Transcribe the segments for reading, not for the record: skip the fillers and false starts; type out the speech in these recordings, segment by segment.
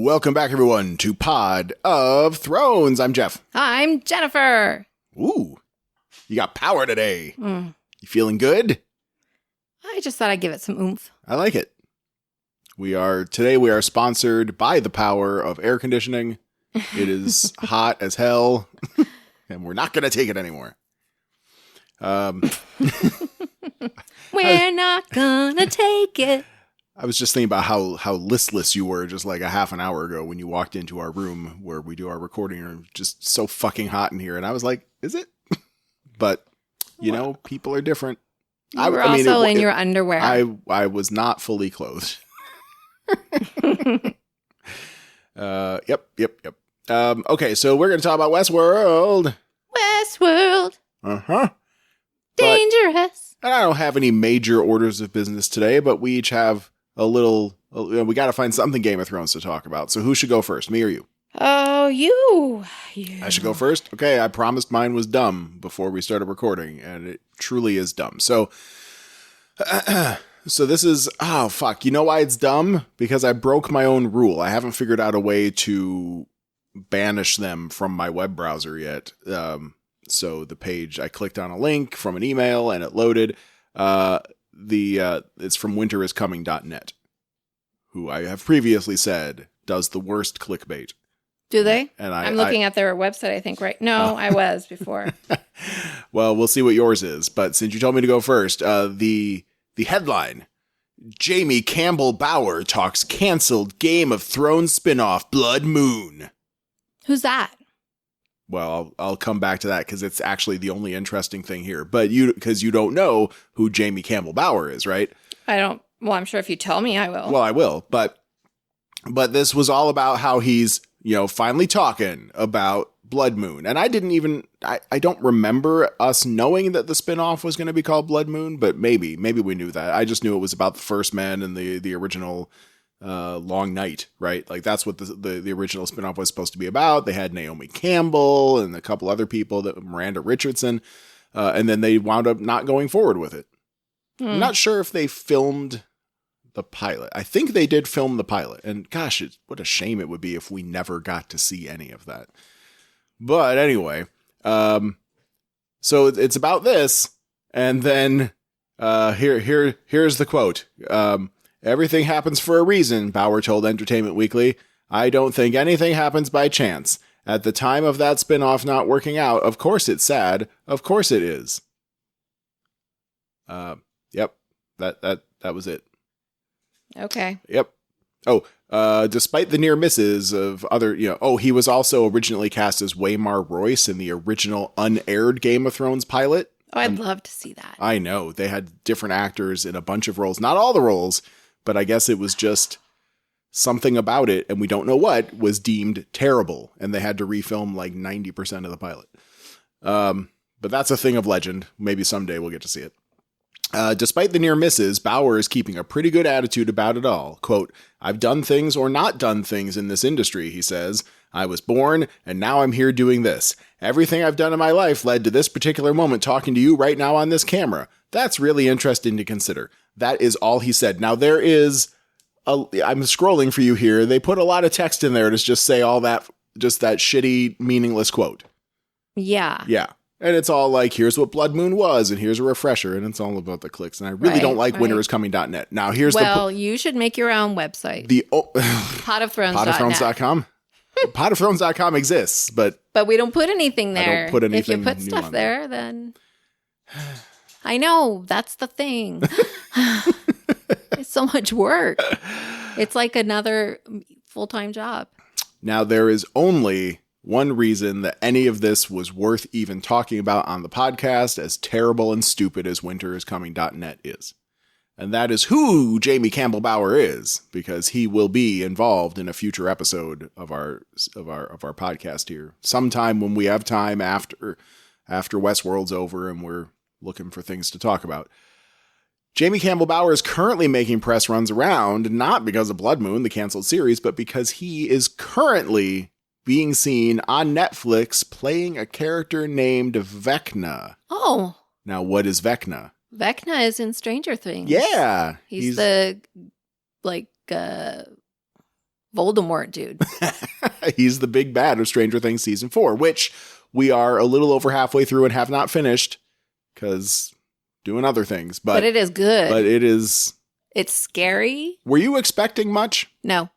Welcome back, everyone, to Pod of Thrones. I'm Jeff. I'm Jennifer. Ooh, you got power today. You feeling good? I just thought I'd give it some oomph. I like it. Today we are sponsored by the power of air conditioning. It is hot as hell, and we're not going to take it anymore. We're not gonna take it. I was just thinking about how listless you were just like a half an hour ago when you walked into our room where we do our recording room. Just so fucking hot in here. And I was like, is it? But, you know, people are different. You were also in your underwear. I was not fully clothed. Yep. Okay, so we're going to talk about Westworld. Westworld. Uh-huh. Dangerous. And I don't have any major orders of business today, but we each have we got to find something Game of Thrones to talk about. So who should go first, me or you? Oh, you. I should go first? Okay, I promised mine was dumb before we started recording, and it truly is dumb. So this is, oh, fuck. You know why it's dumb? Because I broke my own rule. I haven't figured out a way to banish them from my web browser yet. So the page, I clicked on a link from an email, and it loaded. It's from winteriscoming.net, who I have previously said does the worst clickbait. Do they? And I'm looking at their website, I think, right? No, I was before. Well, we'll see what yours is. But since you told me to go first, the headline, Jamie Campbell Bower talks canceled Game of Thrones spinoff Blood Moon. Who's that? Well, I'll come back to that because it's actually the only interesting thing here. But because you don't know who Jamie Campbell Bower is, right? I don't. Well, I'm sure if you tell me, I will. Well, I will. But this was all about how he's, finally talking about Blood Moon. And I don't remember us knowing that the spinoff was going to be called Blood Moon, but maybe we knew that. I just knew it was about the first men and the original Long Night, right? Like that's what the original spinoff was supposed to be about. They had Naomi Campbell and a couple other people, Miranda Richardson, and then they wound up not going forward with it. I'm not sure if they filmed the pilot. I think they did film the pilot, and gosh, what a shame it would be if we never got to see any of that. But anyway, so it's about this, and then here's the quote. Everything happens for a reason, Bower told Entertainment Weekly. I don't think anything happens by chance. At the time of that spinoff not working out, of course it's sad. Of course it is. Yep. That was it. Okay. Yep. Oh, despite the near misses of other, he was also originally cast as Waymar Royce in the original unaired Game of Thrones pilot. Oh, I'd love to see that. I know. They had different actors in a bunch of roles. Not all the roles, but I guess it was just something about it, and we don't know what, was deemed terrible, and they had to refilm like 90% of the pilot. But that's a thing of legend. Maybe someday we'll get to see it. Despite the near misses, Bower is keeping a pretty good attitude about it all. Quote, I've done things or not done things in this industry, he says. I was born, and now I'm here doing this. Everything I've done in my life led to this particular moment talking to you right now on this camera. That's really interesting to consider. That is all he said. Now, there is I'm scrolling for you here. They put a lot of text in there to just say all that, just that shitty, meaningless quote. Yeah. Yeah. And it's all like, here's what Blood Moon was, and here's a refresher, and it's all about the clicks. And I really don't like winteriscoming.net. Now, you should make your own website. Potofthrones.net. Potofthrones.com? Potofthrones.com exists, but we don't put anything there. I don't put anything. If you put stuff there, then I know that's the thing. It's so much work. It's like another full-time job. Now, there is only one reason that any of this was worth even talking about on the podcast, as terrible and stupid as winteriscoming.net is. And that is who Jamie Campbell Bower is, because he will be involved in a future episode of our podcast here. Sometime when we have time after Westworld's over and we're looking for things to talk about. Jamie Campbell Bower is currently making press runs around, not because of Blood Moon, the canceled series, but because he is currently being seen on Netflix playing a character named Vecna. Oh. Now, what is Vecna? Vecna is in Stranger Things. Yeah. He's the, Voldemort, dude. He's the big bad of Stranger Things season 4, which we are a little over halfway through and have not finished because doing other things. But it is good. But it is. It's scary. Were you expecting much? No.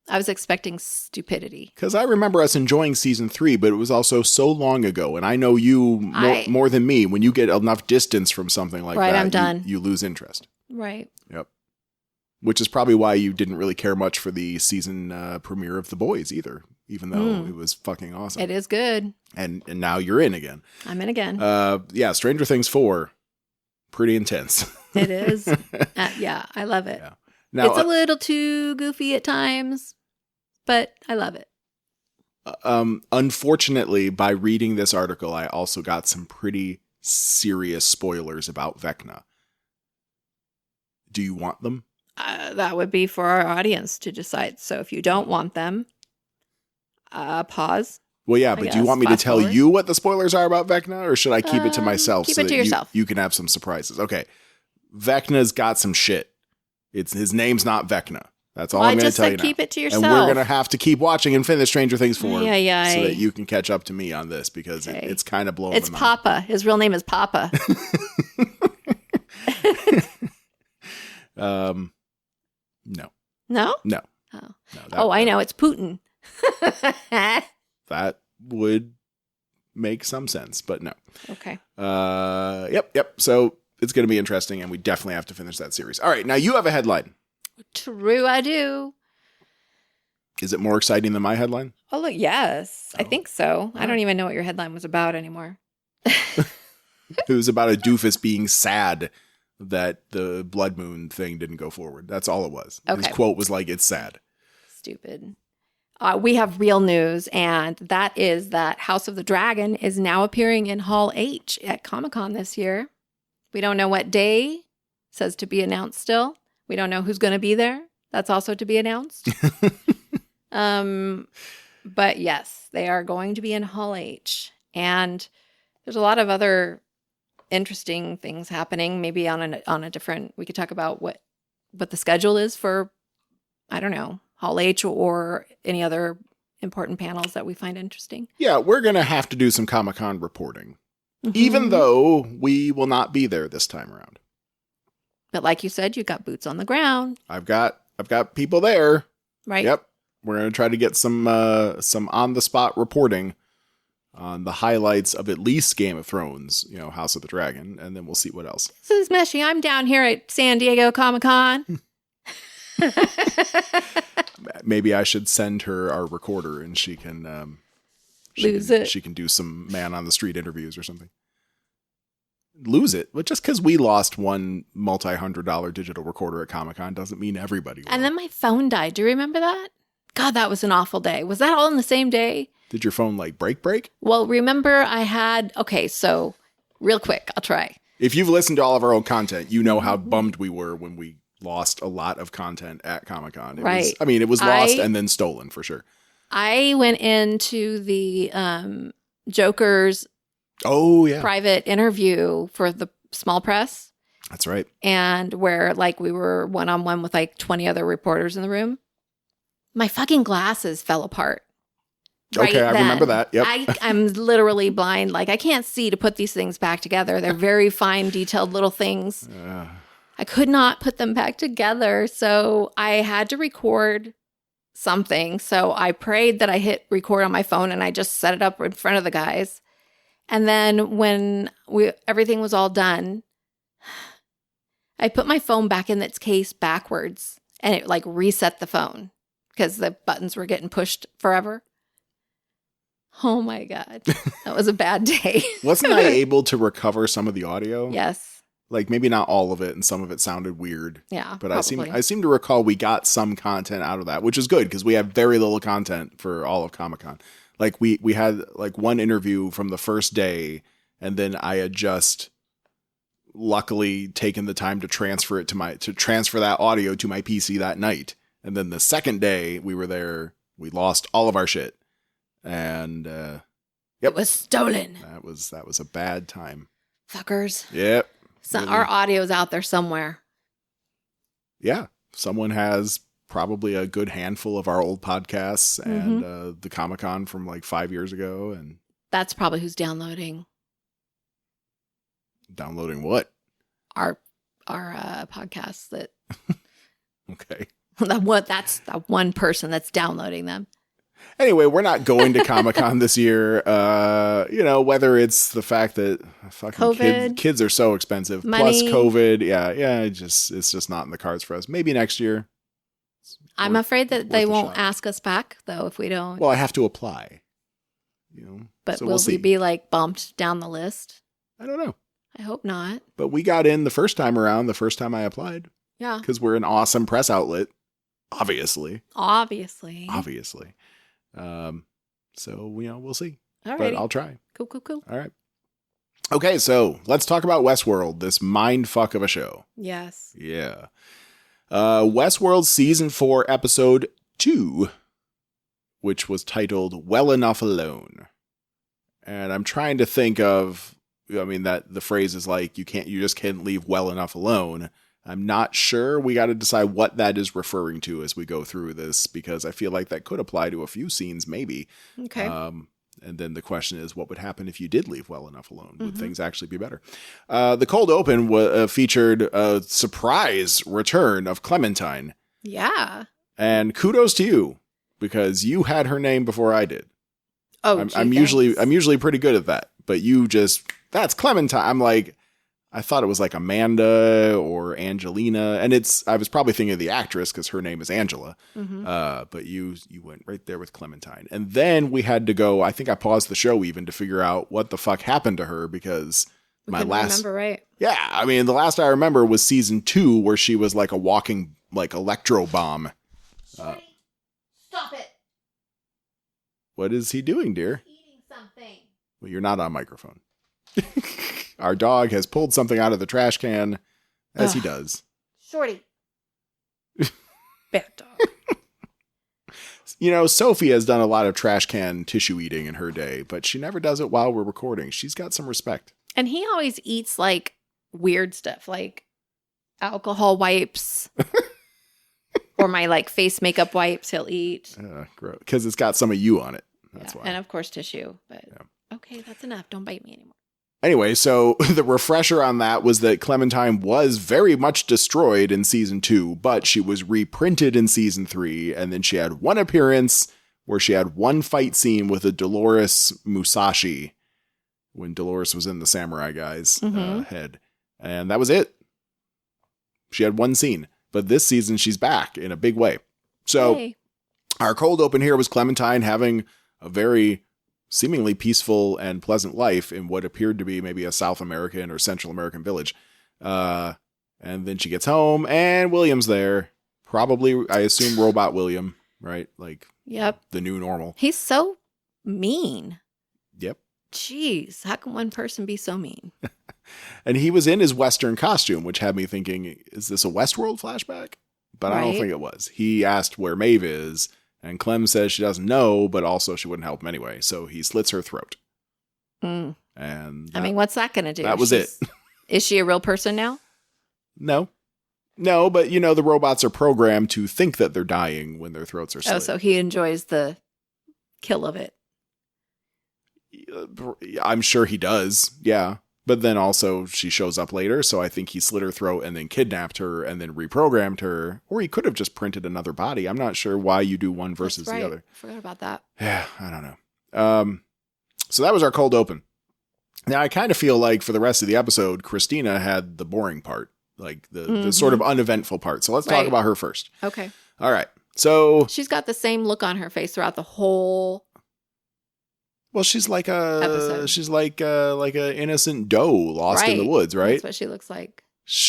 I was expecting stupidity. Because I remember us enjoying season 3, but it was also so long ago. And I know you more than me. When you get enough distance from something like that, I'm done. You lose interest. Right. Yep. Which is probably why you didn't really care much for the season premiere of The Boys either, even though it was fucking awesome. It is good. And now you're in again. I'm in again. Yeah, Stranger Things 4, pretty intense. It is. Yeah, I love it. Yeah. Now, it's a little too goofy at times, but I love it. Unfortunately, by reading this article, I also got some pretty serious spoilers about Vecna. Do you want them? That would be for our audience to decide. So if you don't want them, pause. Well, yeah, but do you want me to tell you what the spoilers are about Vecna, or should I keep it to myself? Keep it to yourself. You can have some surprises. Okay. Vecna's got some shit. His name's not Vecna. That's all I'm going to tell you now. Keep it to yourself. And we're going to have to keep watching and finish Stranger Things 4 so that you can catch up to me on this because it's kind of blowing my mind. It's Papa. His real name is Papa. No. No? No. Oh, no, I know. It's Putin. That would make some sense, but no. Okay. Yep. So it's going to be interesting, and we definitely have to finish that series. All right, now you have a headline. True, I do. Is it more exciting than my headline? Oh, look, yes. I think so. I don't even know what your headline was about anymore. It was about a doofus being sad that the blood moon thing didn't go forward. That's all it was. Okay. His quote was like, it's sad. Stupid. We have real news, and that is that House of the Dragon is now appearing in Hall H at Comic-Con this year. We don't know what day. It says to be announced still. We don't know who's going to be there. That's also to be announced. But yes, they are going to be in Hall H. And there's a lot of other interesting things happening. Maybe on a different, we could talk about what the schedule is for, I don't know, Hall H or any other important panels that we find interesting. Yeah, we're going to have to do some Comic-Con reporting, even though we will not be there this time around. But like you said, you got boots on the ground. I've got people there. Right. Yep. We're going to try to get some on-the-spot reporting on the highlights of at least Game of Thrones, House of the Dragon, and then we'll see what else. This is Meshy. I'm down here at San Diego Comic-Con. Maybe I should send her our recorder and she can lose it. She can do some man-on-the-street interviews or something. Lose it. But just because we lost one multi-$100 digital recorder at Comic-Con doesn't mean everybody will. And then my phone died. Do you remember that? God, that was an awful day. Was that all in the same day? Did your phone break? Well, remember I had, so real quick, I'll try. If you've listened to all of our own content, you know how bummed we were when we lost a lot of content at Comic-Con. It was lost and then stolen for sure. I went into the Joker's private interview for the small press. That's right. And where we were one-on-one with 20 other reporters in the room. My fucking glasses fell apart. Okay, I remember that. Yep. I'm literally blind. I can't see to put these things back together. They're very fine, detailed little things. I could not put them back together. So I had to record something. So I prayed that I hit record on my phone and I just set it up in front of the guys. And then when everything was all done, I put my phone back in its case backwards and it reset the phone because the buttons were getting pushed forever. Oh my God. That was a bad day. Wasn't I able to recover some of the audio? Yes. Maybe not all of it, and some of it sounded weird. Yeah, but probably. I seem to recall we got some content out of that, which is good because we have very little content for all of Comic-Con. We had one interview from the first day, and then I had just luckily taken the time to transfer that audio to my PC that night. And then the second day we were there, we lost all of our shit. And it was stolen. That was a bad time. Fuckers. Yep. So really. Our audio's out there somewhere. Yeah. Someone has probably a good handful of our old podcasts and the Comic-Con from like 5 years ago. And that's probably who's downloading. Downloading what? Our podcasts that. Okay. That's that one person that's downloading them. Anyway, we're not going to Comic-Con this year. Whether it's the fact that fucking kids are so expensive, money. plus COVID. Yeah, it's just not in the cards for us. Maybe next year. I'm afraid that they won't ask us back, though, if we don't. Well, I have to apply. But so will we we be like bumped down the list? I don't know. I hope not. But we got in the first time around, the first time I applied. Yeah. Because we're an awesome press outlet. Obviously. So, we'll see. All right. But I'll try. Cool. All right. Okay, so let's talk about Westworld, this mind fuck of a show. Yes. Yeah. Westworld Season 4, Episode 2, which was titled Well Enough Alone. And I'm trying to think of, that the phrase is like, you just can't leave well enough alone. I'm not sure. We got to decide what that is referring to as we go through this, because I feel like that could apply to a few scenes, maybe. Okay. And then the question is, what would happen if you did leave well enough alone? Would things actually be better? The cold open featured a surprise return of Clementine. Yeah. And kudos to you, because you had her name before I did. Oh, I'm usually pretty good at that, but that's Clementine. I'm like, I thought it was like Amanda or Angelina, and I was probably thinking of the actress because her name is Angela. But you went right there with Clementine. And then we had to go, I think I paused the show even to figure out what the fuck happened to her, because remember right. Yeah, the last I remember was season 2, where she was like a walking like electro bomb. Stop it. What is he doing, dear? Eating something. Well, you're not on microphone. Our dog has pulled something out of the trash can, as he does. Shorty. Bad dog. Sophie has done a lot of trash can tissue eating in her day, but she never does it while we're recording. She's got some respect. And he always eats like weird stuff, like alcohol wipes. Or my like face makeup wipes he'll eat. Gross. Because it's got some of you on it. That's why. And of course tissue. But okay, that's enough. Don't bite me anymore. Anyway, so the refresher on that was that Clementine was very much destroyed in season 2, but she was reprinted in season 3, and then she had one appearance where she had one fight scene with a Dolores Musashi when Dolores was in the Samurai Guy's head. And that was it. She had one scene. But this season, she's back in a big way. So Our cold open here was Clementine having a very seemingly peaceful and pleasant life in what appeared to be maybe a South American or Central American village. And then she gets home and William's there. Probably, I assume, Robot William, right? Like, the new normal. He's so mean. Yep. Jeez, how can one person be so mean? And he was in his Western costume, which had me thinking, is this a Westworld flashback? But I don't think it was. He asked where Maeve is, and Clem says she doesn't know, but also she wouldn't help him anyway. So he slits her throat. And what's that going to do? That was it. Is she a real person now? No, but the robots are programmed to think that they're dying when their throats are slit. Oh, so he enjoys the kill of it. I'm sure he does. Yeah. But then also she shows up later, so I think he slit her throat and then kidnapped her and then reprogrammed her. Or he could have just printed another body. I'm not sure why you do one versus the other. I forgot about that. Yeah, I don't know. So that was our cold open. Now I kind of feel like for the rest of the episode, Christina had the boring part, like the sort of uneventful part. So let's talk about her first. Okay. All right. So she's got the same look on her face throughout the whole. Well, she's like a innocent doe lost in the woods, right? That's what she looks like.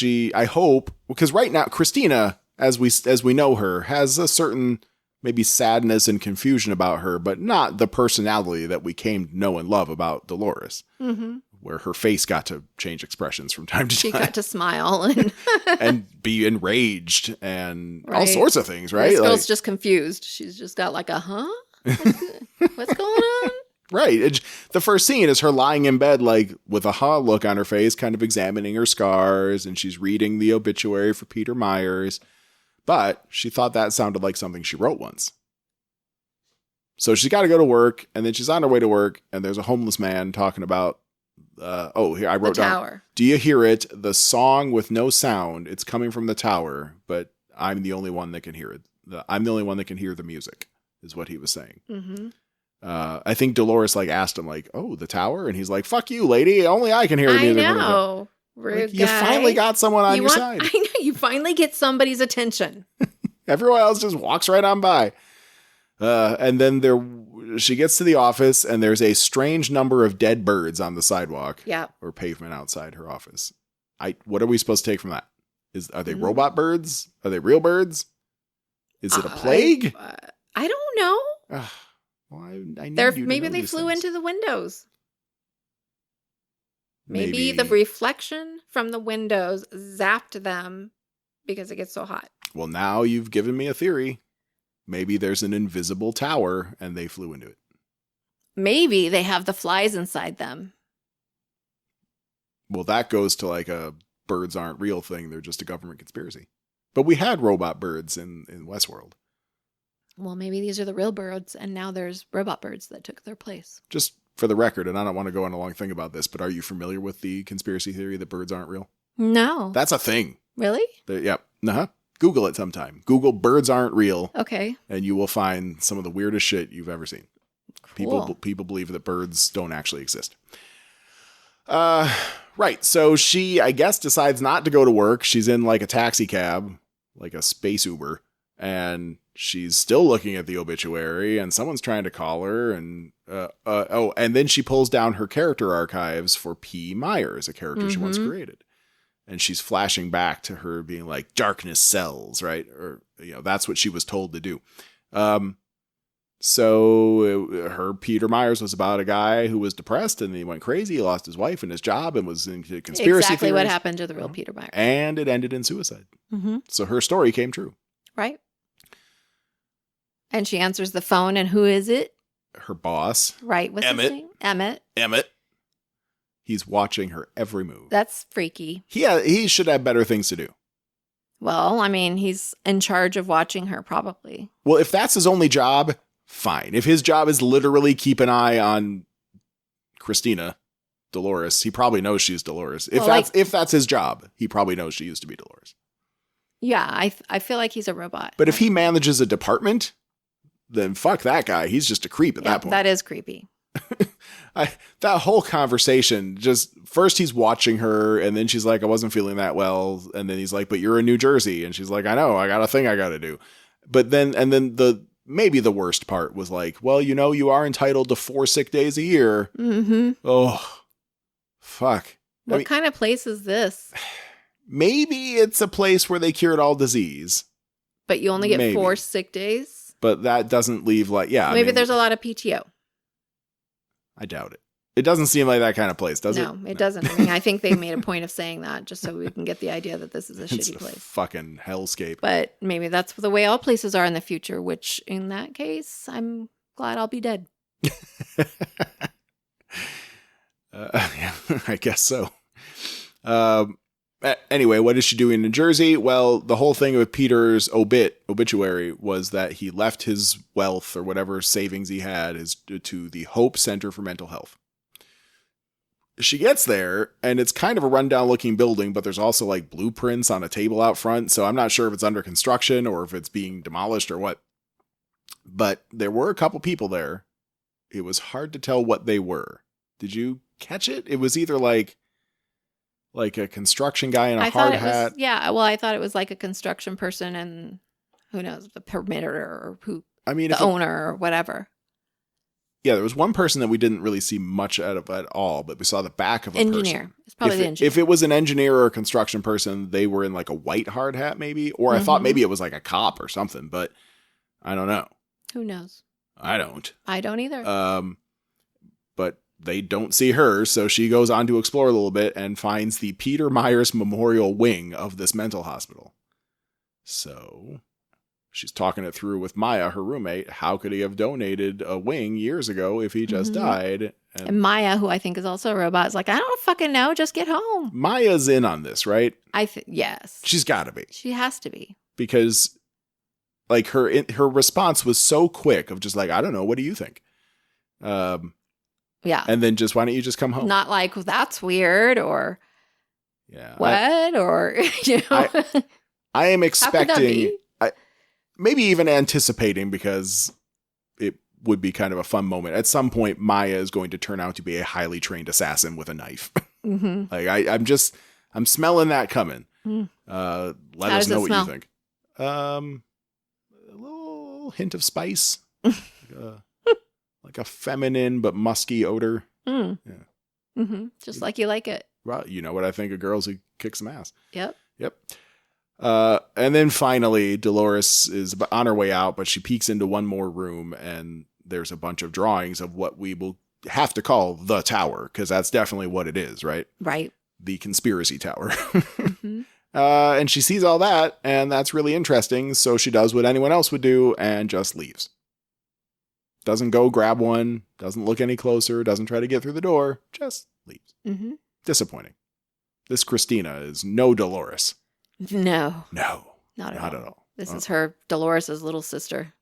I hope, because right now Christina, as we know her, has a certain maybe sadness and confusion about her, but not the personality that we came to know and love about Dolores, where her face got to change expressions from time to time. She got to smile and be enraged and all sorts of things, right? This girl's just confused. She's just got like a what's going on? Right. The first scene is her lying in bed, like with a look on her face, kind of examining her scars, and she's reading the obituary for Peter Myers. But she thought that sounded like something she wrote once. So she's got to go to work, and then she's on her way to work, and there's a homeless man talking about, here, I wrote the down. tower. Do you hear it? The song with no sound. It's coming from the tower, but I'm the only one that can hear it. I'm the only one that can hear the music, is what he was saying. Mm-hmm. I think Dolores asked him oh, the tower? And he's like, fuck you, lady. Only I can hear the music. I know. Rude you guy. finally got someone on your side. I know. You finally get somebody's attention. Everyone else just walks right on by. And then she gets to the office, and there's a strange number of dead birds on the sidewalk. Yeah. Or pavement outside her office. What are we supposed to take from that? Are they robot birds? Are they real birds? Is it a plague? I don't know. Well, I need you to maybe know they these flew things. into the windows. Maybe the reflection from the windows zapped them because it gets so hot. Well, now you've given me a theory. Maybe there's an invisible tower and they flew into it. Maybe they have the flies inside them. Well, that goes to a birds aren't real thing. They're just a government conspiracy. But we had robot birds in Westworld. Well, maybe these are the real birds, and now there's robot birds that took their place. Just for the record, and I don't want to go on a long thing about this, but are you familiar with the conspiracy theory that birds aren't real? No. That's a thing. Really? Yep. Uh-huh. Google it sometime. Google birds aren't real. Okay. And you will find some of the weirdest shit you've ever seen. Cool. People believe that birds don't actually exist. Right. So she, I guess, decides not to go to work. She's in a taxi cab, like a space Uber, and she's still looking at the obituary, and someone's trying to call her, and and then she pulls down her character archives for P. Myers, a character she once created. And she's flashing back to her being like, darkness sells, right? Or, that's what she was told to do. So Peter Myers was about a guy who was depressed, and he went crazy. He lost his wife and his job and was into conspiracy Exactly theories. What happened to the real Peter Myers. And it ended in suicide. Mm-hmm. So her story came true. Right. And she answers the phone, and who is it? Her boss. Right. What's his name? Emmett. He's watching her every move. That's freaky. He should have better things to do. Well, I mean, he's in charge of watching her, probably. Well, if that's his only job, fine. If his job is literally keep an eye on Christina, Dolores, he probably knows she's Dolores. If that's his job, he probably knows she used to be Dolores. Yeah, I feel like he's a robot. But if he manages a department, then fuck that guy. He's just a creep at that point. That is creepy. That whole conversation, just first he's watching her, and then she's like, I wasn't feeling that well. And then he's like, but you're in New Jersey. And she's like, I know, I got a thing I got to do. But then maybe the worst part was like, well, you are entitled to 4 sick days a year. Mm-hmm. Oh, fuck. What kind of place is this? Maybe it's a place where they cured all disease. But you only get 4 sick days? But that doesn't leave Maybe there's a lot of PTO. I doubt it. It doesn't seem like that kind of place, does it? No, it doesn't. I mean, I think they made a point of saying that just so we can get the idea that this is a shitty place. Fucking hellscape. But maybe that's the way all places are in the future, which in that case, I'm glad I'll be dead. Yeah, I guess so. Anyway, what is she doing in Jersey? Well, the whole thing with Peter's obituary was that he left his wealth or whatever savings he had to the Hope Center for Mental Health. She gets there, and it's kind of a rundown looking building, but there's also blueprints on a table out front. So I'm not sure if it's under construction or if it's being demolished or what. But there were a couple people there. It was hard to tell what they were. Did you catch it? It was either like a construction guy in a hard hat. I thought it was like a construction person and who knows, the permitter or the owner or whatever. Yeah, there was one person that we didn't really see much out of at all, but we saw the back of a engineer. person. It's probably the engineer. If it was an engineer or a construction person, they were in a white hard hat maybe. Or I thought maybe it was a cop or something, but I don't know. Who knows? I don't. I don't either. But they don't see her, so she goes on to explore a little bit and finds the Peter Myers Memorial Wing of this mental hospital. So she's talking it through with Maya, her roommate. How could he have donated a wing years ago if he just died? And Maya, who I think is also a robot, is like, I don't fucking know. Just get home. Maya's in on this, right? Yes. She's got to be. She has to be. because like her response was so quick of just like, I don't know, what do you think? Yeah. And then just, why don't you just come home? Not like, well, that's weird or what? Or, I am How could that expecting, be? maybe even anticipating, because it would be kind of a fun moment. At some point, Maya is going to turn out to be a highly trained assassin with a knife. Mm-hmm. Like I'm smelling that coming. Mm. Let How us does know it what smell? you think. A little hint of spice, like a feminine but musky odor. Mm. Yeah. Mm-hmm. Just like you like it. Well, you know what I think of girls who kick some ass. Yep. And then finally, Dolores is on her way out, but she peeks into one more room, and there's a bunch of drawings of what we will have to call the tower, because that's definitely what it is, right? Right. The conspiracy tower. Mm-hmm. And she sees all that, and that's really interesting, so she does what anyone else would do and just leaves. Doesn't go grab one, doesn't look any closer, doesn't try to get through the door, just leaves. Mm-hmm. Disappointing. This Christina is no Dolores. No. No. Not at all. This Oh. is her, Dolores' little sister.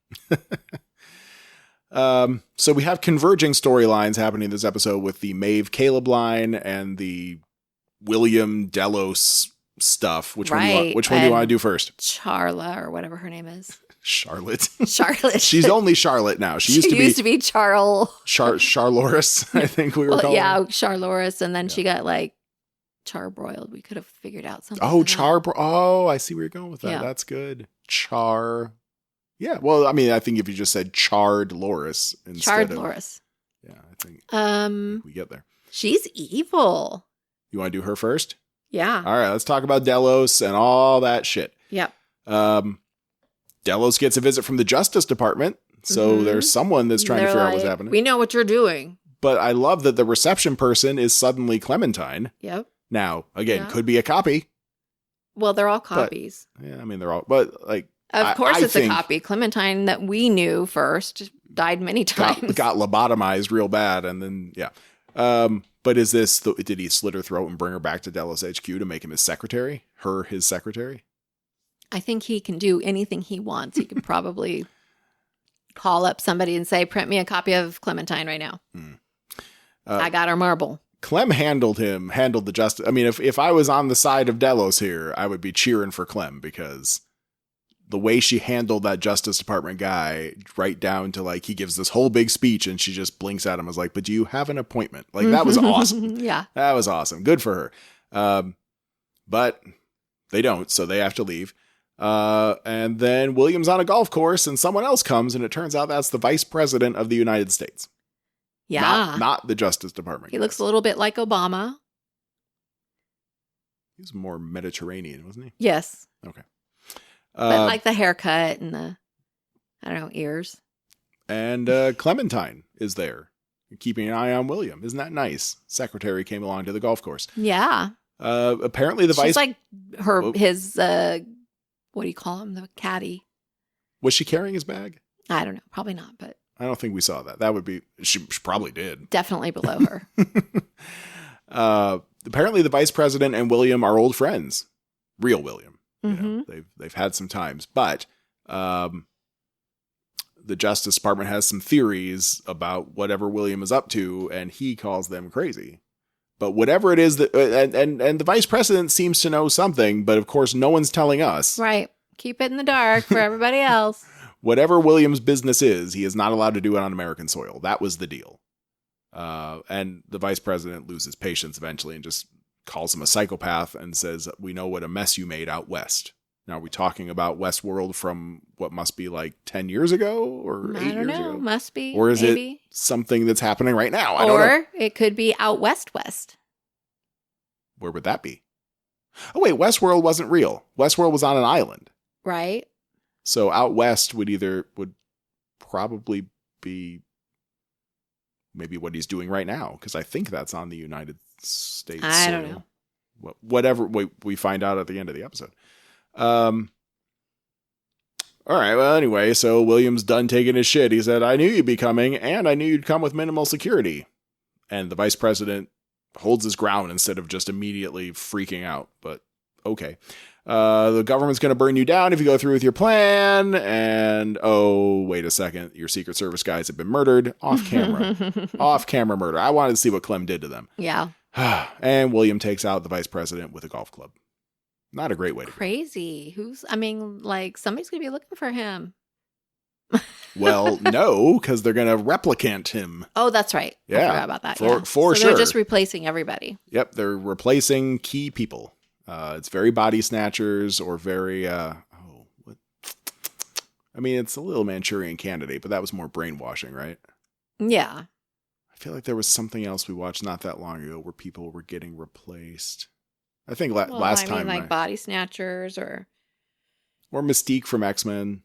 So we have converging storylines happening in this episode with the Maeve Caleb line and the William Delos stuff. Which one do you want to do first? Charla, or whatever her name is. Charlotte. Charlotte. She's only Charlotte now. She used to be Charl. Charloris, I think we were calling her. Yeah, Charloris, and then she got like charbroiled. We could have figured out something. Oh, for that. Oh, I see where you're going with that. Yeah. That's good. Yeah, well, I mean, I think if you just said charred Loris instead of... Loris. Yeah, I think we get there. She's evil. You want to do her first? Yeah. All right, let's talk about Delos and all that shit. Yep. Delos gets a visit from the Justice Department, so there's someone that's trying to figure out what's happening. We know what you're doing. But I love that the reception person is suddenly Clementine. Yep. Now, again, could be a copy. Well, they're all copies. Yeah, I mean, they're all... But, like... Of course it's a copy. Clementine that we knew first died many times. Got lobotomized real bad, and then, yeah. But is this... Did he slit her throat and bring her back to Delos HQ to make him his secretary? His secretary? I think he can do anything he wants. He could probably call up somebody and say, print me a copy of Clementine right now. I got her marble. Clem handled the justice. I mean, if I was on the side of Delos here, I would be cheering for Clem, because the way she handled that Justice Department guy, right down to like, he gives this whole big speech and she just blinks at him as like, but do you have an appointment? Like, that was awesome. Yeah. That was awesome. Good for her. But they don't, so they have to leave. And then William's on a golf course and someone else comes, and it turns out that's the Vice President of the United States. Yeah. Not the Justice Department. He looks a little bit like Obama. He was more Mediterranean, wasn't he? Yes. Okay. But like the haircut and the, I don't know, ears. And Clementine is there, keeping an eye on William. Isn't that nice? Secretary came along to the golf course. Yeah. Apparently the She's vice... like his, what do you call him? The caddy. Was she carrying his bag? I don't know. Probably not, but... I don't think we saw that. That would be... She probably did. Definitely below her. Apparently the vice president and William are old friends. Real William. Mm-hmm. You know, they've had some times, but the Justice Department has some theories about whatever William is up to, and he calls them crazy. But whatever it is that, and the vice president seems to know something, but of course no one's telling us. Right. Keep it in the dark for everybody else. Whatever William's business is, he is not allowed to do it on American soil. That was the deal. And the vice president loses patience eventually and just calls him a psychopath and says, we know what a mess you made out west. Now, are we talking about Westworld from what must be like 10 years ago or 8 years ago? I don't know. Must be. Or is maybe. it something that's happening right now? I don't know. Or it could be out west. Where would that be? Oh, wait, Westworld wasn't real. Westworld was on an island. Right. So out west would probably be maybe what he's doing right now, because I think that's on the United States. I don't know. Whatever we find out at the end of the episode. All right. Well, anyway, so William's done taking his shit. He said, I knew you'd be coming, and I knew you'd come with minimal security. And the vice president holds his ground instead of just immediately freaking out. But okay. The government's going to burn you down if you go through with your plan. And, oh, wait a second. Your Secret Service guys have been murdered off camera. Off camera murder. I wanted to see what Clem did to them. Yeah. And William takes out the vice president with a golf club. Not a great way to go. Crazy. Somebody's going to be looking for him. Well, no, because they're going to replicant him. Oh, that's right. Yeah. I forgot about that. For so sure. They're just replacing everybody. Yep. They're replacing key people. It's very body snatchers or very, what? I mean, it's a little Manchurian Candidate, but that was more brainwashing, right? Yeah. I feel like there was something else we watched not that long ago where people were getting replaced. I think last time. Like body snatchers or Mystique from X-Men.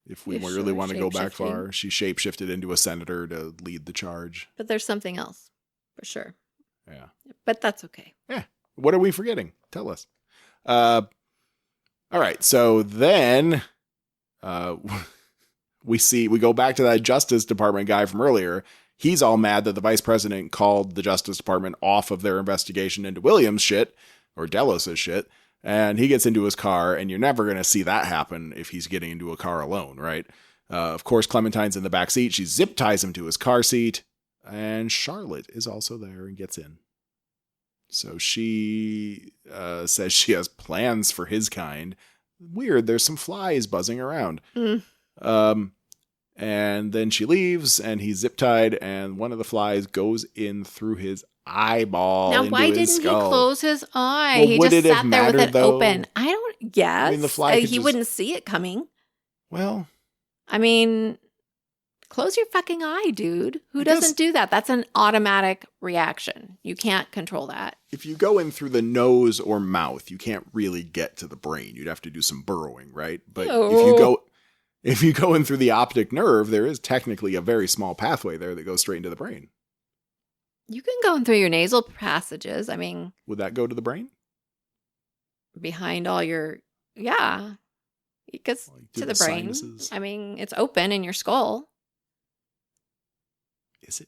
If we really want to go back shape-shifting. far, she shapeshifted into a senator to lead the charge. But there's something else for sure. Yeah. But that's okay. Yeah. What are we forgetting? Tell us. All right. So then we go back to that Justice Department guy from earlier. He's all mad that the vice president called the Justice Department off of their investigation into Williams' shit or Delos' shit. And he gets into his car, and you're never going to see that happen if he's getting into a car alone, right? Of course, Clementine's in the back seat. She zip ties him to his car seat, and Charlotte is also there and gets in. So she says she has plans for his kind. Weird, there's some flies buzzing around. And then she leaves, and he's zip-tied, and one of the flies goes in through his eyeball. Now, why didn't he close his eye? He just sat there with it open. I don't guess. I mean, the fly he wouldn't see it coming. Well, I mean, close your fucking eye, dude. Who doesn't do that? That's an automatic reaction. You can't control that. If you go in through the nose or mouth, you can't really get to the brain. You'd have to do some burrowing, right? But if you go in through the optic nerve, there is technically a very small pathway there that goes straight into the brain. You can go in through your nasal passages. I mean, would that go to the brain? Behind all your, yeah, because to the brain. Sinuses. I mean, it's open in your skull. Is it?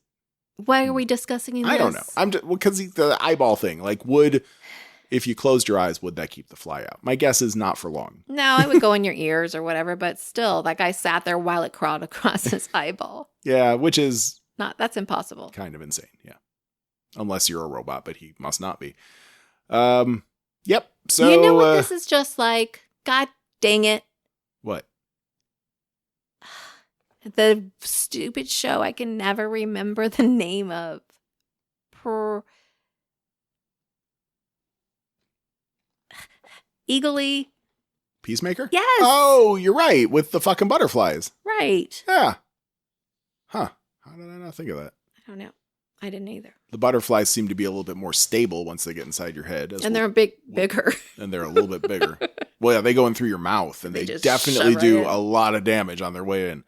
Why are we discussing this? I don't know. I'm just because the eyeball thing. Like, if you closed your eyes, would that keep the fly out? My guess is not for long. No, it would go in your ears or whatever. But still, that guy sat there while it crawled across his eyeball. Yeah, which is that's impossible. Kind of insane. Yeah. Unless you're a robot, but he must not be. Yep. So you know what this is just like? God dang it. What? The stupid show I can never remember the name of. Eagly. Peacemaker? Yes. Oh, you're right. With the fucking butterflies. Right. Yeah. Huh. How did I not think of that? I don't know. I didn't either. The butterflies seem to be a little bit more stable once they get inside your head. And they're bigger. And they're a little bit bigger. Well, yeah, they go in through your mouth, and they definitely do a lot of damage on their way in.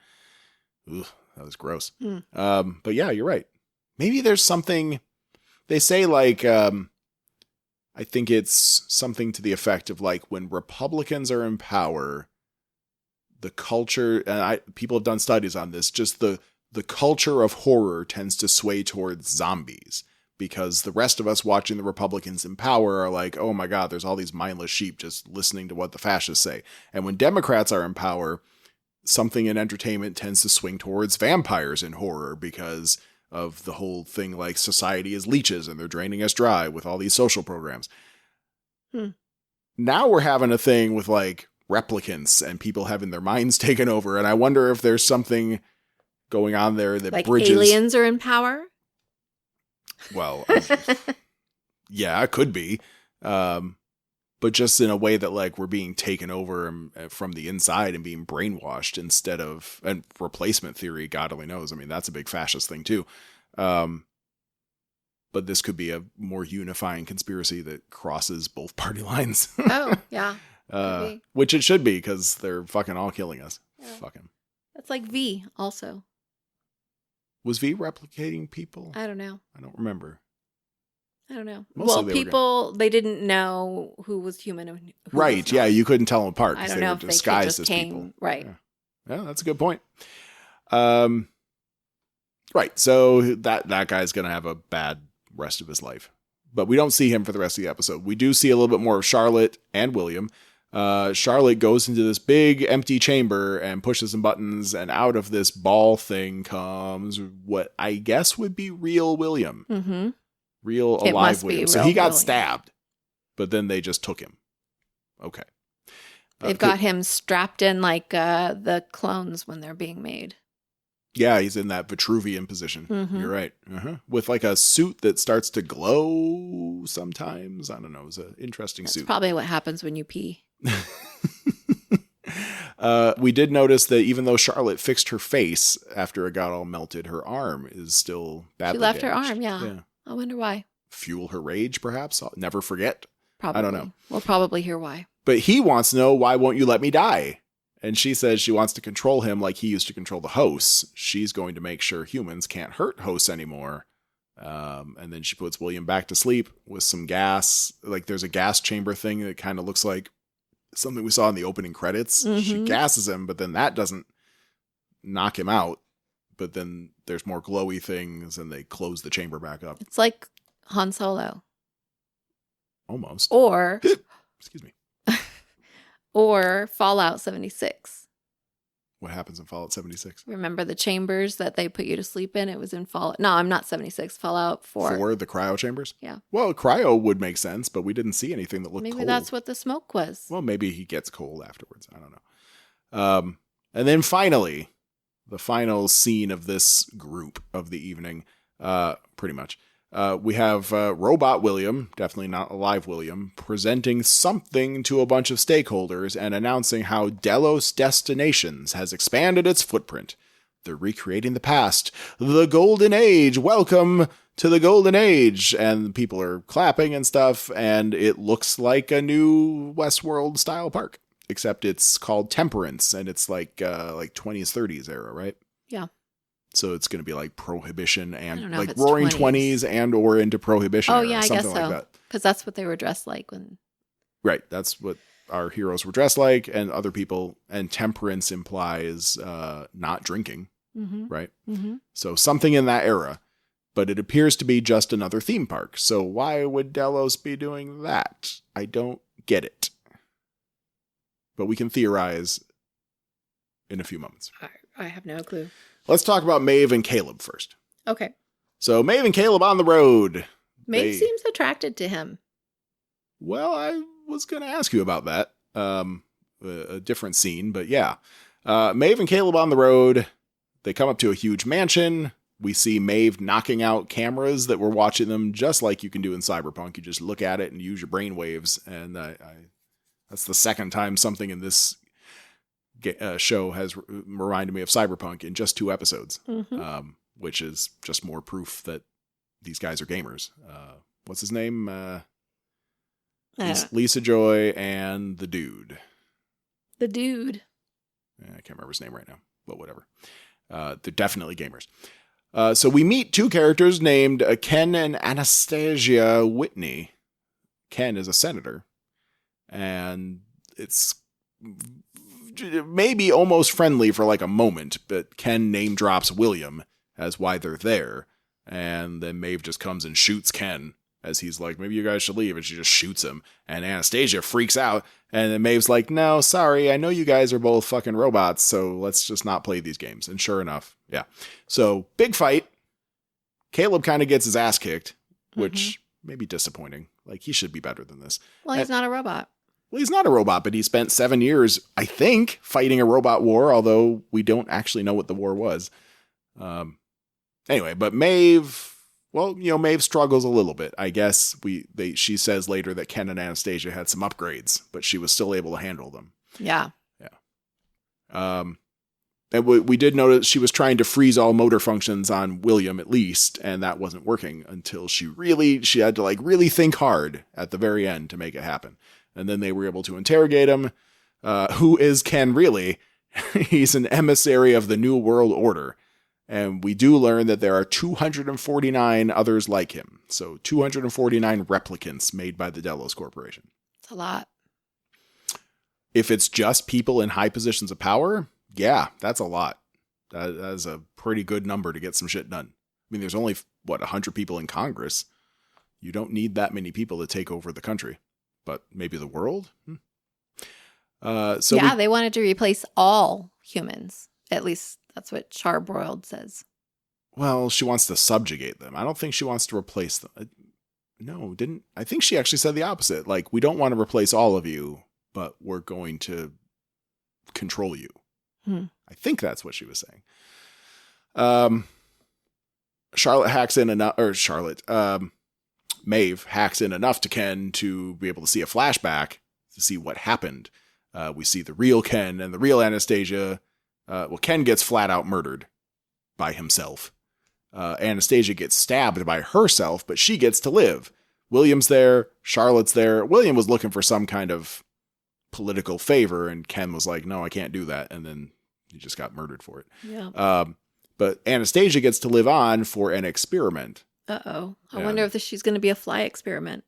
Ugh, that was gross. But yeah, you're right. Maybe there's something, they say like, I think it's something to the effect of like when Republicans are in power, the culture, and people have done studies on this, just the culture of horror tends to sway towards zombies because the rest of us watching the Republicans in power are like, oh my God, there's all these mindless sheep just listening to what the fascists say. And when Democrats are in power, something in entertainment tends to swing towards vampires in horror because of the whole thing like society is leeches and they're draining us dry with all these social programs. Now we're having a thing with like replicants and people having their minds taken over. And I wonder if there's something going on there that like bridges. Aliens are in power? Well, yeah, it could be. But just in a way that like we're being taken over from the inside and being brainwashed instead of, and replacement theory, God only knows. I mean, that's a big fascist thing too. But this could be a more unifying conspiracy that crosses both party lines. Oh, yeah. Which it should be because they're fucking all killing us. Yeah. Fucking. That's like V also. Was V replicating people? I don't know. I don't remember. I don't know. Mostly well, people, they didn't know who was human and who right. was Yeah, not. you couldn't tell them apart I because don't they know were if they disguised just as came, people. right. Yeah, that's a good point. Right. So that guy's going to have a bad rest of his life. but we don't see him for the rest of the episode. We do see a little bit more of Charlotte and William. Charlotte goes into this big empty chamber and pushes some buttons, and out of this ball thing comes what I guess would be real William. Mm-hmm. Real alive William. So he got stabbed, but then they just took him. Okay. They've got him strapped in like the clones when they're being made. Yeah, he's in that Vitruvian position. Mm-hmm. You're right. With like a suit that starts to glow sometimes. I don't know. It's an interesting suit. That's probably what happens when you pee. We did notice that even though Charlotte fixed her face after it got all melted, her arm is still badly She left damaged. her arm, yeah. I wonder why. Fuel her rage, perhaps? I'll never forget. Probably. I don't know. We'll probably hear why. But he wants to know, why won't you let me die? And she says she wants to control him like he used to control the hosts. She's going to make sure humans can't hurt hosts anymore. And then she puts William back to sleep with some gas. Like there's a gas chamber thing that kind of looks like something we saw in the opening credits. Mm-hmm. She gasses him, but then that doesn't knock him out. But then there's more glowy things and they close the chamber back up. It's like Han Solo. Almost. Or Excuse me. or Fallout 76. What happens in Fallout 76? Remember the chambers that they put you to sleep in? It was in Fallout. No, I'm not 76. Fallout 4. For the cryo chambers? Yeah. Well, cryo would make sense, but we didn't see anything that looked Maybe cold. that's what the smoke was. Well, maybe he gets cold afterwards. I don't know. And then finally, the final scene of this group of the evening, pretty much. We have Robot William, definitely not alive William, presenting something to a bunch of stakeholders and announcing how Delos Destinations has expanded its footprint. They're recreating the past. The Golden Age. Welcome to the Golden Age. And people are clapping and stuff, and it looks like a new Westworld style park. Except it's called Temperance, and it's like 20s, 30s era, right? Yeah. So it's going to be like Prohibition and like if Roaring 20s. 20s and or into Prohibition. Oh, era, yeah, I guess so. Like that. Because that's what they were dressed like when. Right. That's what our heroes were dressed like, and other people. And Temperance implies not drinking, right? Mm-hmm. So something in that era. But it appears to be just another theme park. So why would Delos be doing that? I don't get it. But we can theorize in a few moments. I have no clue. Let's talk about Maeve and Caleb first. Okay. So Maeve and Caleb on the road. Maeve seems attracted to him. Well, I was going to ask you about that. A different scene, but yeah. Maeve and Caleb on the road. They come up to a huge mansion. We see Maeve knocking out cameras that were watching them, just like you can do in Cyberpunk. You just look at it and use your brain waves. And that's the second time something in this show has reminded me of Cyberpunk in just 2 episodes, which is just more proof that these guys are gamers. What's his name? Lisa Joy and the dude. The dude. I can't remember his name right now, but whatever. They're definitely gamers. So we meet 2 characters named Ken and Anastasia Whitney. Ken is a senator, and it's maybe almost friendly for like a moment, but Ken name drops William as why they're there. And then Maeve just comes and shoots Ken as he's like, maybe you guys should leave. And she just shoots him. And Anastasia freaks out. And then Maeve's like, no, sorry. I know you guys are both fucking robots. So let's just not play these games. And sure enough. Yeah. So big fight. Caleb kind of gets his ass kicked, which may be disappointing. Like he should be better than this. Well, he's not a robot. Well, he's not a robot, but he spent 7 years, I think, fighting a robot war, although we don't actually know what the war was. Anyway, but Maeve, well, Maeve struggles a little bit. I guess she says later that Ken and Anastasia had some upgrades, but she was still able to handle them. Yeah. Yeah. And we did notice she was trying to freeze all motor functions on William at least, and that wasn't working until she had to like really think hard at the very end to make it happen. And then they were able to interrogate him. Who is Ken really? He's an emissary of the New World Order. And we do learn that there are 249 others like him. So 249 replicants made by the Delos Corporation. It's a lot. If it's just people in high positions of power, yeah, that's a lot. That is a pretty good number to get some shit done. I mean, there's only, 100 people in Congress. You don't need that many people to take over the country, but maybe the world? They wanted to replace all humans. At least that's what Charbroiled says. Well, she wants to subjugate them. I don't think she wants to replace them. I think she actually said the opposite. Like, we don't want to replace all of you, but we're going to control you. I think that's what she was saying. Maeve hacks in enough to Ken to be able to see a flashback to see what happened. We see the real Ken and the real Anastasia. Ken gets flat out murdered by himself. Anastasia gets stabbed by herself, but she gets to live. William's there. Charlotte's there. William was looking for some kind of political favor, and Ken was like, no, I can't do that. And then he just got murdered for it. Yeah. But Anastasia gets to live on for an experiment. Uh-oh. I wonder if she's going to be a fly experiment.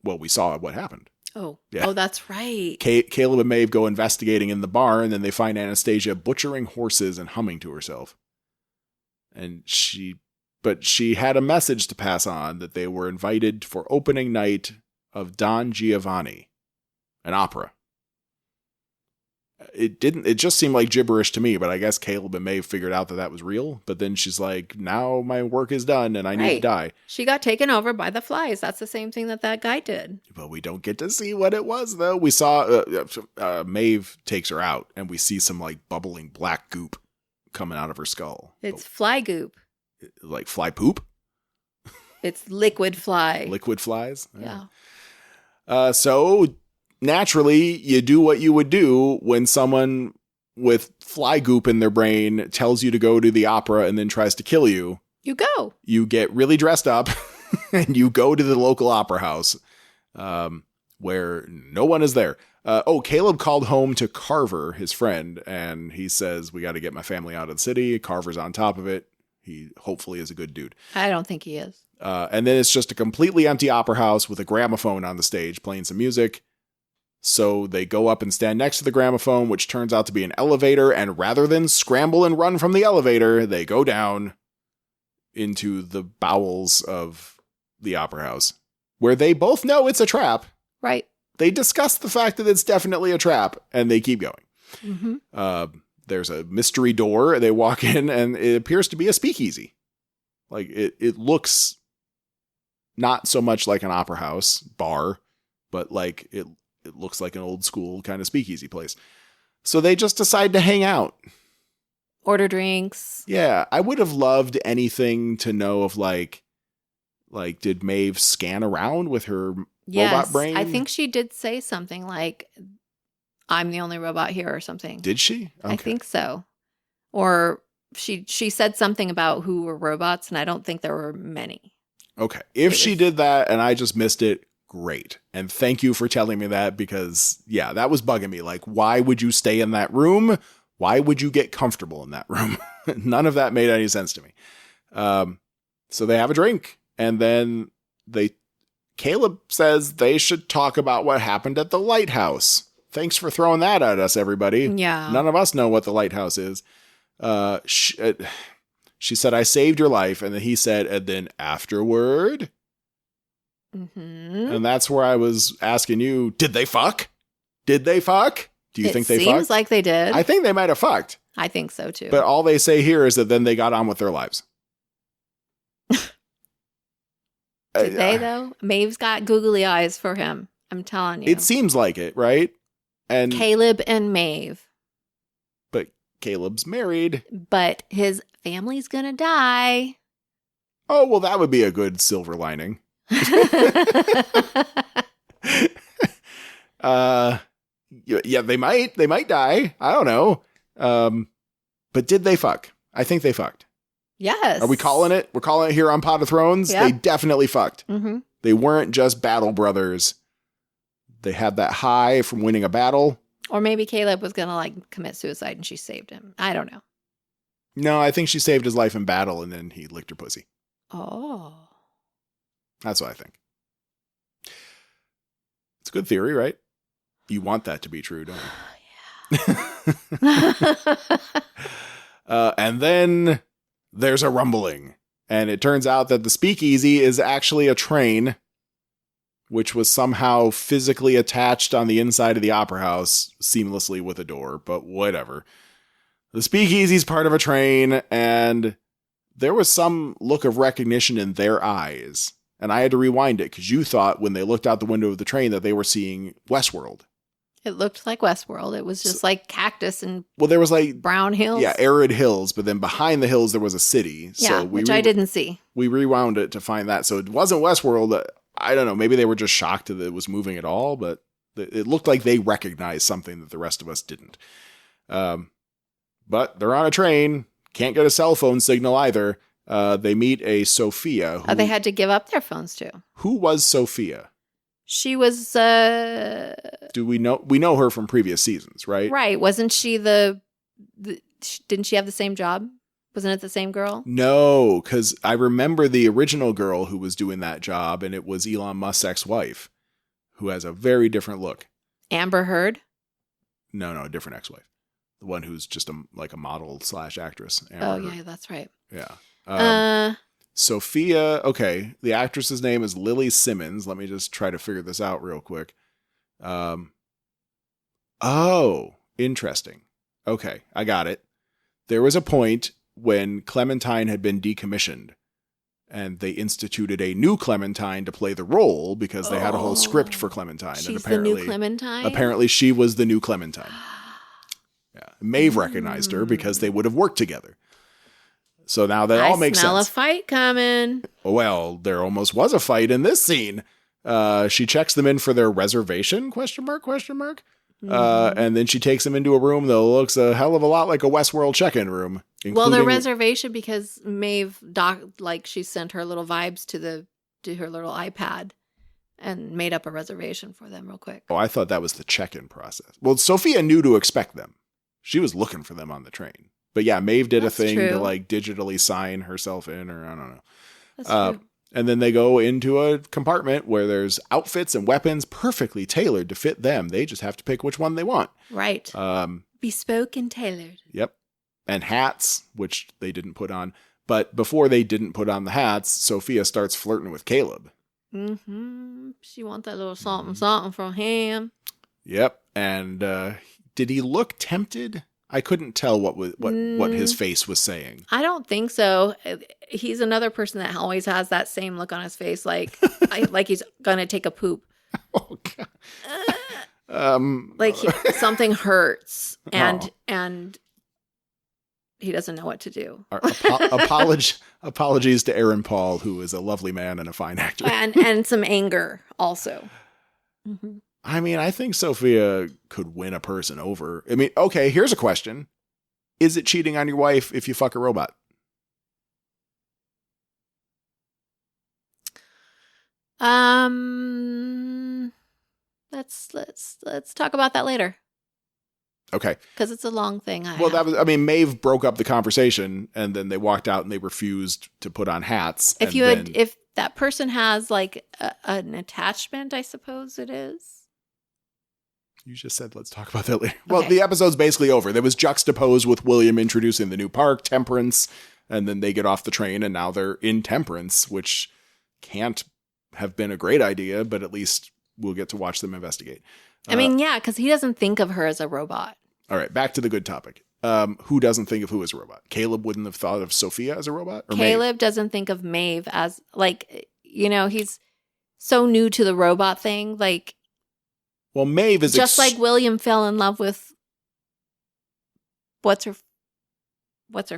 Well, we saw what happened. Oh. Yeah. Oh, that's right. Caleb and Maeve go investigating in the barn, and then they find Anastasia butchering horses and humming to herself. And she had a message to pass on that they were invited for opening night of Don Giovanni, an opera. It just seemed like gibberish to me, but I guess Caleb and Maeve figured out that was real. But then she's like, now my work is done and I need to die. She got taken over by the flies. That's the same thing that guy did. But we don't get to see what it was, though. We saw Maeve takes her out and we see some like bubbling black goop coming out of her skull. It's fly goop. Like fly poop? It's liquid fly. Liquid flies? Yeah. So naturally, you do what you would do when someone with fly goop in their brain tells you to go to the opera and then tries to kill you. You go. You get really dressed up and you go to the local opera house where no one is there. Caleb called home to Carver, his friend, and he says, we got to get my family out of the city. Carver's on top of it. He hopefully is a good dude. I don't think he is. And then it's just a completely empty opera house with a gramophone on the stage playing some music. So they go up and stand next to the gramophone, which turns out to be an elevator. And rather than scramble and run from the elevator, they go down into the bowels of the opera house, where they both know it's a trap. Right. They discuss the fact that it's definitely a trap, and they keep going. Mm-hmm. There's a mystery door. They walk in, and it appears to be a speakeasy. Like, it looks not so much like an opera house bar, but like it looks like an old school kind of speakeasy place. So they just decide to hang out. Order drinks. Yeah. I would have loved anything to know of like did Maeve scan around with her robot brain? I think she did say something like, I'm the only robot here or something. Did she? Okay. I think so. Or she said something about who were robots, and I don't think there were many. Okay. If she did that and I just missed it, great. And thank you for telling me that, because yeah, that was bugging me. Like, why would you stay in that room? Why would you get comfortable in that room? None of that made any sense to me. So they have a drink, and then Caleb says they should talk about what happened at the lighthouse. Thanks for throwing that at us, everybody. Yeah. None of us know what the lighthouse is. She said, I saved your life. And then he said, and then afterward. Mm-hmm. And that's where I was asking you, did they fuck? Did they fuck? Do you think they fucked? It seems like they did. I think they might have fucked. I think so too. But all they say here is that then they got on with their lives. Did they though? Maeve's got googly eyes for him. I'm telling you. It seems like it, right? And Caleb and Maeve. But Caleb's married. But his family's gonna die. Oh, well, that would be a good silver lining. Yeah, they might die. I don't know. But did they fuck? I think they fucked. Yes. Are we calling it? We're calling it here on Pot of Thrones. Yep. They definitely fucked. Mm-hmm. They weren't just battle brothers. They had that high from winning a battle. Or maybe Caleb was gonna like commit suicide and she saved him. I don't know. No, I think she saved his life in battle and then he licked her pussy. Oh. That's what I think. It's a good theory, right? You want that to be true, don't you? And then there's a rumbling. And it turns out that the speakeasy is actually a train, which was somehow physically attached on the inside of the opera house seamlessly with a door, but whatever. The speakeasy is part of a train, and there was some look of recognition in their eyes. And I had to rewind it because you thought when they looked out the window of the train that they were seeing Westworld. It looked like Westworld. It was just like cactus and there was like brown hills. Yeah, arid hills, but then behind the hills there was a city. Yeah, which I didn't see. We rewound it to find that. So it wasn't Westworld. I don't know. Maybe they were just shocked that it was moving at all, but it looked like they recognized something that the rest of us didn't. But they're on a train. Can't get a cell phone signal either. They meet a Sophia. They had to give up their phones too. Who was Sophia? She was. Do we know? We know her from previous seasons, right? Right. Wasn't she didn't she have the same job? Wasn't it the same girl? No, because I remember the original girl who was doing that job, and it was Elon Musk's ex-wife, who has a very different look. Amber Heard? No, a different ex-wife. The one who's just a model / actress. Amber Heard. Yeah, that's right. Yeah. Sophia, okay, the actress's name is Lily Simmons. Let me just try to figure this out real quick. Oh, interesting. Okay, I got it. There was a point when Clementine had been decommissioned, and they instituted a new Clementine to play the role because they had a whole script for Clementine. She's and apparently, the new Clementine? Apparently she was the new Clementine. Yeah, Maeve recognized her because they would have worked together. So now that all makes sense. I smell a fight coming. Well, there almost was a fight in this scene. She checks them in for their reservation, question mark. And then she takes them into a room that looks a hell of a lot like a Westworld check-in room. Well, their reservation because Maeve she sent her little vibes to her little iPad and made up a reservation for them real quick. Oh, I thought that was the check-in process. Well, Sophia knew to expect them. She was looking for them on the train. But yeah, Maeve did a thing to digitally sign herself in, or I don't know. That's true. And then they go into a compartment where there's outfits and weapons perfectly tailored to fit them. They just have to pick which one they want. Right. Bespoke and tailored. Yep. And hats, which they didn't put on. But before they didn't put on the hats, Sophia starts flirting with Caleb. Mm-hmm. She wants that little something from him. Yep. And did he look tempted? I couldn't tell what his face was saying. I don't think so. He's another person that always has that same look on his face, like he's gonna take a poop. Oh God. Something hurts, and he doesn't know what to do. Apologies to Aaron Paul, who is a lovely man and a fine actor, and some anger also. Mm-hmm. I mean, I think Sophia could win a person over. I mean, okay, here's a question. Is it cheating on your wife if you fuck a robot? Let's talk about that later. Okay. Because it's a long thing. Maeve broke up the conversation and then they walked out and they refused to put on hats. If that person has an attachment, I suppose it is. You just said, let's talk about that later. Okay. Well, the episode's basically over. There was juxtaposed with William introducing the new park, Temperance, and then they get off the train and now they're in Temperance, which can't have been a great idea, but at least we'll get to watch them investigate. Because he doesn't think of her as a robot. All right, back to the good topic. Who doesn't think of who as a robot? Caleb wouldn't have thought of Sophia as a robot? Or Caleb Maeve? Doesn't think of Maeve as, he's so new to the robot thing, well, Maeve is just like William fell in love with what's her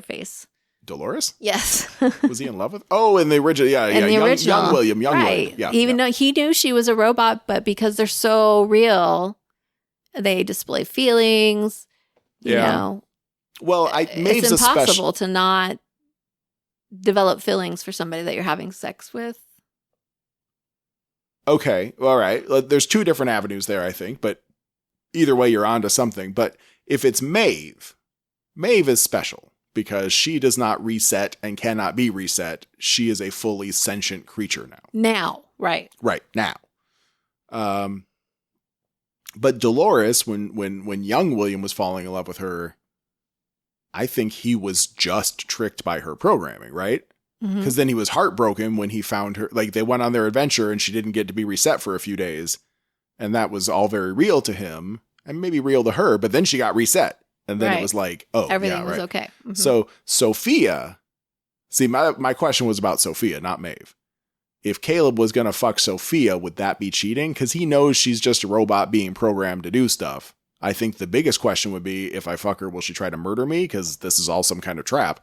face? Dolores? Yes. Was he in love with? Oh, in the original, young William, right. William. Even though he knew she was a robot, but because they're so real, they display feelings. You know. Well, Maeve's it's impossible to not develop feelings for somebody that you're having sex with. Okay, all right. There's two different avenues there, I think, but either way, you're onto something. But if it's Maeve is special because she does not reset and cannot be reset. She is a fully sentient creature now. Now, right. Right, now. But Dolores, when young William was falling in love with her, I think he was just tricked by her programming, right? Because then he was heartbroken when he found her. Like, they went on their adventure and she didn't get to be reset for a few days. And that was all very real to him and maybe real to her. But then she got reset. And then it was like, oh, everything was okay. Mm-hmm. So Sophia, see, my question was about Sophia, not Maeve. If Caleb was going to fuck Sophia, would that be cheating? Because he knows she's just a robot being programmed to do stuff. I think the biggest question would be, if I fuck her, will she try to murder me? Because this is all some kind of trap.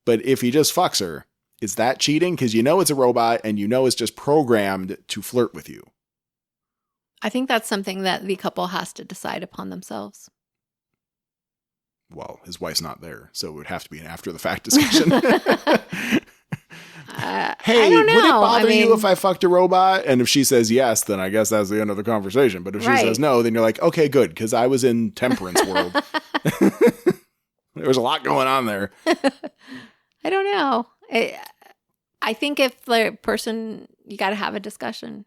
But if he just fucks her, is that cheating? Because you know it's a robot and you know it's just programmed to flirt with you. I think that's something that the couple has to decide upon themselves. Well, his wife's not there, so it would have to be an after-the-fact discussion. Hey, would it bother you if I fucked a robot? And if she says yes, then I guess that's the end of the conversation. But if she says no, then you're like, okay, good, because I was in Temperance World. There was a lot going on there. I don't know. I think if the person, you got to have a discussion.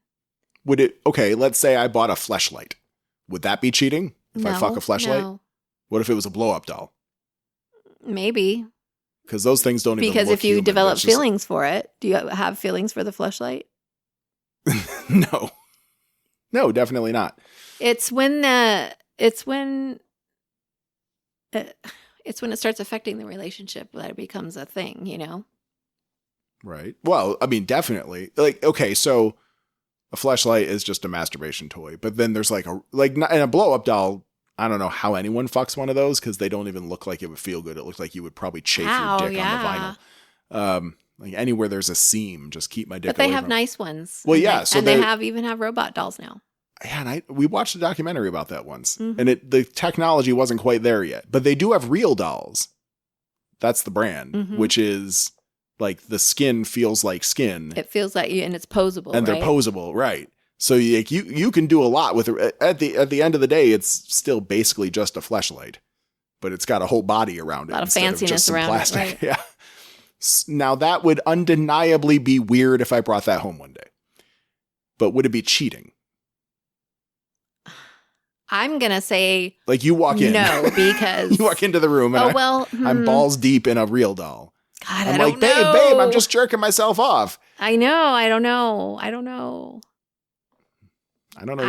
Would it, okay, let's say I bought a fleshlight. Would that be cheating if I fuck a fleshlight? No. What if it was a blow-up doll? Maybe. Because those things don't even Because look if you human. develop feelings for it, do you have feelings for the fleshlight? No. No, definitely not. It's when it starts affecting the relationship that it becomes a thing, you know? Right. Well, I mean, definitely. Like, okay, so a fleshlight is just a masturbation toy, but then there's and a blow-up doll. I don't know how anyone fucks one of those because they don't even look like it would feel good. It looks like you would probably chafe your dick on the vinyl. Like anywhere there's a seam, just keep my dick. But they have nice ones. Well, yeah. So they even have robot dolls now. Yeah, and we watched a documentary about that once, and the technology wasn't quite there yet. But they do have real dolls. That's the brand, which is like the skin feels like skin. It feels like you, and it's posable, and they're posable, right? So you can do a lot with it. At the end of the day, it's still basically just a fleshlight, but it's got a whole body around it. A lot of fanciness around plastic. It, right? Yeah. Now that would undeniably be weird if I brought that home one day. But would it be cheating? I'm gonna say like you walk in. No, because you walk into the room and I'm balls deep in a real doll. God, I'm like, babe, I'm just jerking myself off. I know. I don't know. I don't know either.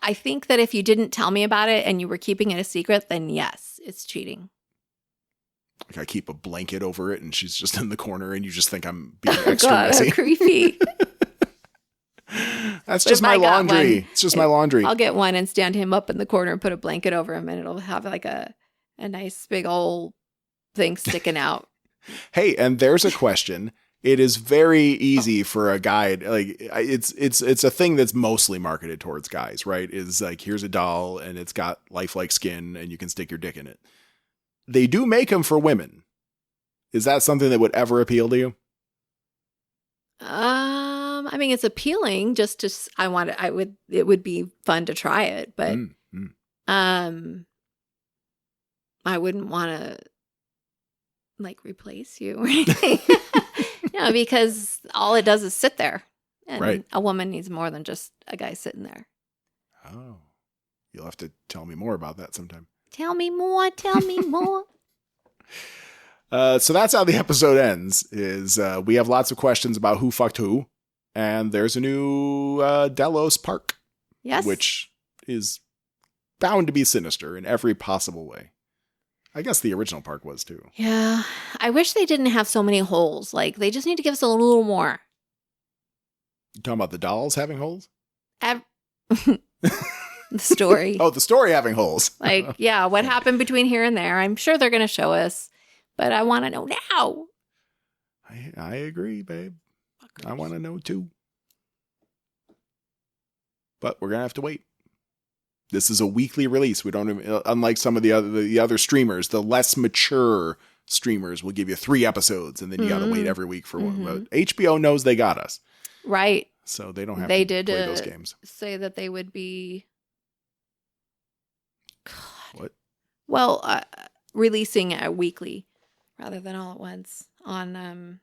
I think that if you didn't tell me about it and you were keeping it a secret, then yes, it's cheating. Like I keep a blanket over it and she's just in the corner and you just think I'm being extra messy. Creepy. That's just my laundry. It's just my laundry. I'll get one and stand him up in the corner and put a blanket over him and it'll have like a nice big old thing sticking out. Hey, and there's a question. It is very easy for a guy, like it's a thing that's mostly marketed towards guys, right? Is like, here's a doll and it's got lifelike skin and you can stick your dick in it. They do make them for women. Is that something that would ever appeal to you? I mean, it's appealing just to, it would be fun to try it, but, I wouldn't want to like replace you or anything. No, because all it does is sit there. And a woman needs more than just a guy sitting there. Oh, you'll have to tell me more about that sometime. Tell me more. So that's how the episode ends, is we have lots of questions about who fucked who. And there's a new Delos park. Yes. Which is bound to be sinister in every possible way. I guess the original park was too. Yeah. I wish they didn't have so many holes. Like, they just need to give us a little more. You talking about the dolls having holes? The story. Oh, the story having holes. Like, yeah, what happened between here and there? I'm sure they're going to show us, but I want to know now. I agree, babe. I want to know too. But we're going to have to wait. This is a weekly release. We don't even, unlike some of the other streamers, the less mature streamers will give you 3 episodes and then you got to wait every week for one. But HBO knows they got us. Right. So they don't have to play those games. Say that they would be. God. What? Well, releasing it weekly rather than all at once on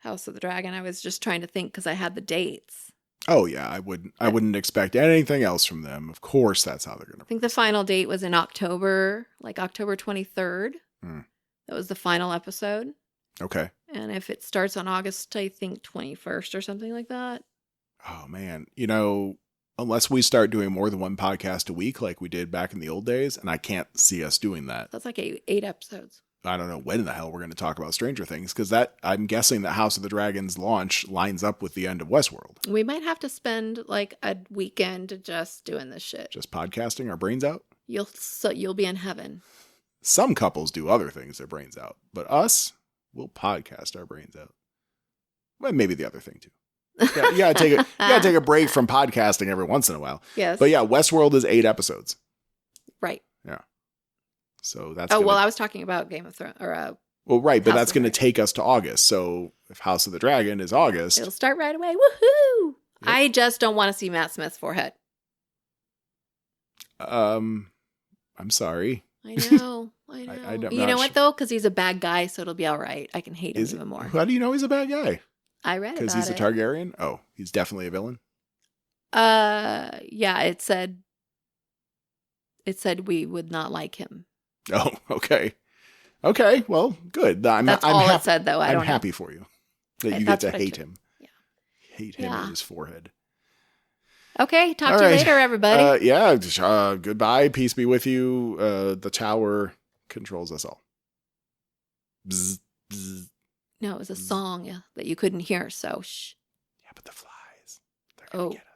House of the Dragon. I was just trying to think because I had the dates. Oh yeah, I wouldn't expect anything else from them. Of course, that's how they're going to. I think the final date was in October, like October 23rd. That was the final episode. Okay. And if it starts on August, I think 21st or something like that. Oh, man. You know, unless we start doing more than one podcast a week like we did back in the old days, and I can't see us doing that. That's like 8 episodes. I don't know when in the hell we're going to talk about Stranger Things, because I'm guessing that House of the Dragon's launch lines up with the end of Westworld. We might have to spend like a weekend just doing this shit. Just podcasting our brains out? You'll be in heaven. Some couples do other things, their brains out. But us, we'll podcast our brains out. Well, maybe the other thing too. You gotta take a break from podcasting every once in a while. Yes. But yeah, Westworld is 8 episodes. Right. Yeah. So that's I was talking about Game of Thrones well, right, but House that's of the going to take us to August. So if House of the Dragon is August, it'll start right away. Woohoo! Yep. I just don't want to see Matt Smith's forehead. I'm sorry. I know. You know what though? Because he's a bad guy, so it'll be all right. I can hate him even more. How do you know he's a bad guy? I read about it. Because he's a Targaryen? Oh, he's definitely a villain? Yeah, it said we would not like him. Oh, okay. Okay, well, good. That's all it said, though. I'm happy for you that you get to hate him. Yeah. Hate him and his forehead. Okay, talk to you later, everybody. Goodbye. Peace be with you. The tower controls us all. Bzz, bzz. No, it was a song that you couldn't hear, so shh. Yeah, but the flies, they're going to get us.